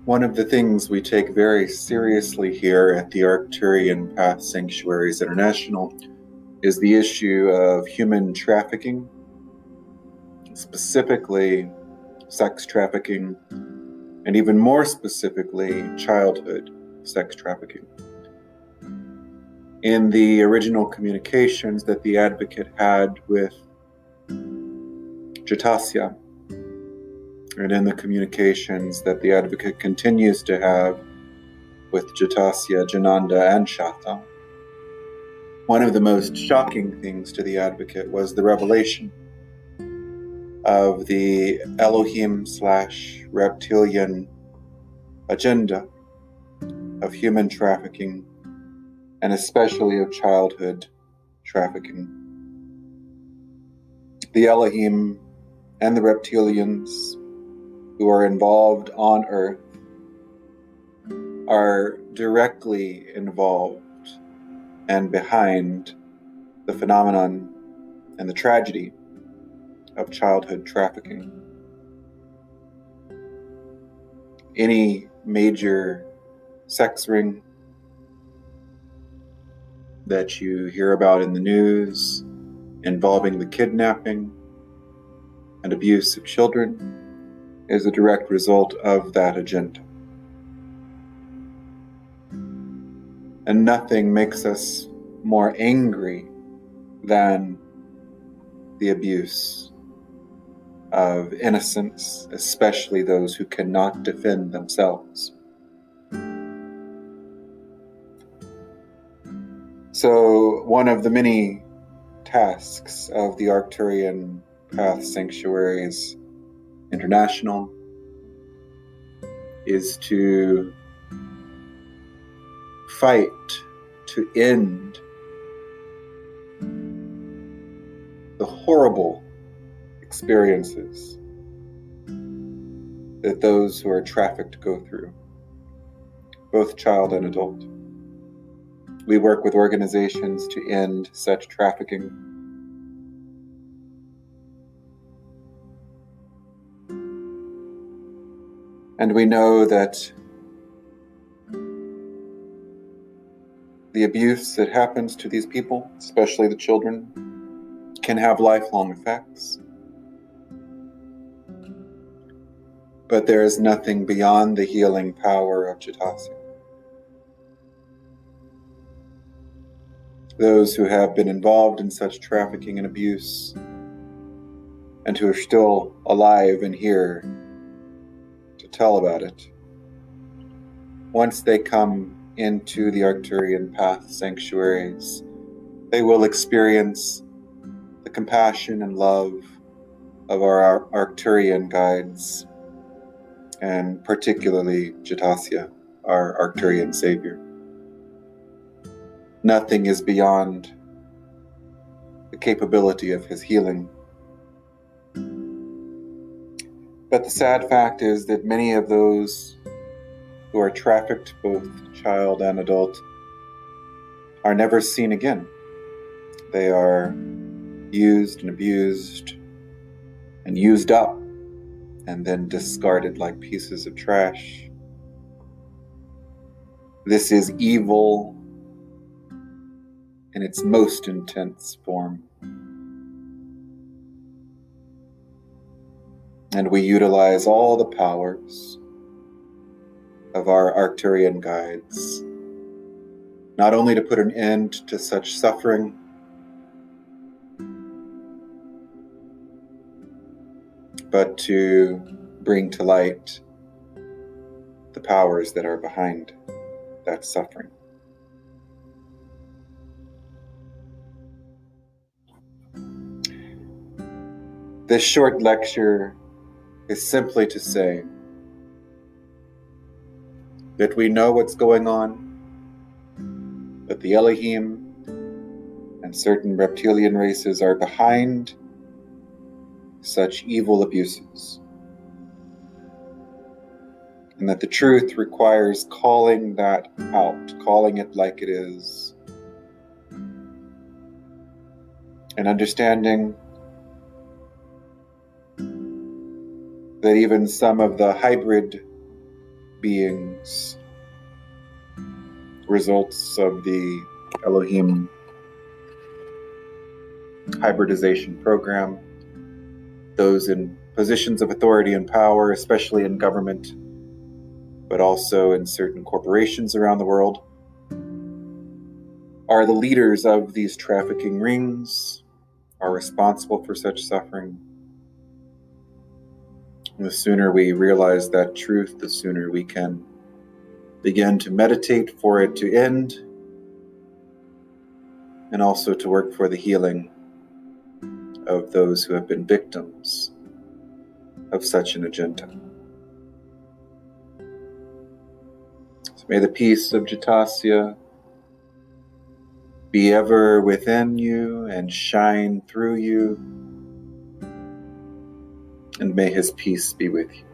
One of the things we take very seriously here at the Arcturian Path Sanctuaries International is the issue of human trafficking, specifically sex trafficking, and even more specifically, childhood sex trafficking. In the original communications that the advocate had with Jatasya, and in the communications that the advocate continues to have with Jatasya, Jananda, and Shatha, one of the most shocking things to the advocate was the revelation of the Elohim / Reptilian agenda of human trafficking, and especially of childhood trafficking. The Elohim and the Reptilians who are involved on Earth are directly involved and behind the phenomenon and the tragedy of childhood trafficking. Any major sex ring that you hear about in the news involving the kidnapping and abuse of children is a direct result of that agenda. And nothing makes us more angry than the abuse of innocents, especially those who cannot defend themselves. So one of the many tasks of the Arcturian Path Sanctuaries International is to fight to end the horrible experiences that those who are trafficked go through, both child and adult. We work with organizations to end such trafficking. And we know that the abuse that happens to these people, especially the children, can have lifelong effects. But there is nothing beyond the healing power of Jatasya. Those who have been involved in such trafficking and abuse and who are still alive and here to tell about it, once they come into the Arcturian Path Sanctuaries, they will experience the compassion and love of our Arcturian guides, and particularly Jatasya, our Arcturian Savior. Nothing is beyond the capability of his healing. But the sad fact is that many of those who are trafficked, both child and adult, are never seen again. They are used and abused and used up and then discarded like pieces of trash. This is evil in its most intense form. And we utilize all the powers of our Arcturian guides, not only to put an end to such suffering, but to bring to light the powers that are behind that suffering. This short lecture is simply to say that we know what's going on, but the Elohim and certain reptilian races are behind such evil abuses, and that the truth requires calling that out, calling it like it is, and understanding that even some of the hybrid beings, results of the Elohim hybridization program, those in positions of authority and power, especially in government, but also in certain corporations around the world, are the leaders of these trafficking rings, are responsible for such suffering. And the sooner we realize that truth, the sooner we can begin to meditate for it to end, and also to work for the healing of those who have been victims of such an agenda. So may the peace of Jatasya be ever within you and shine through you, and may his peace be with you.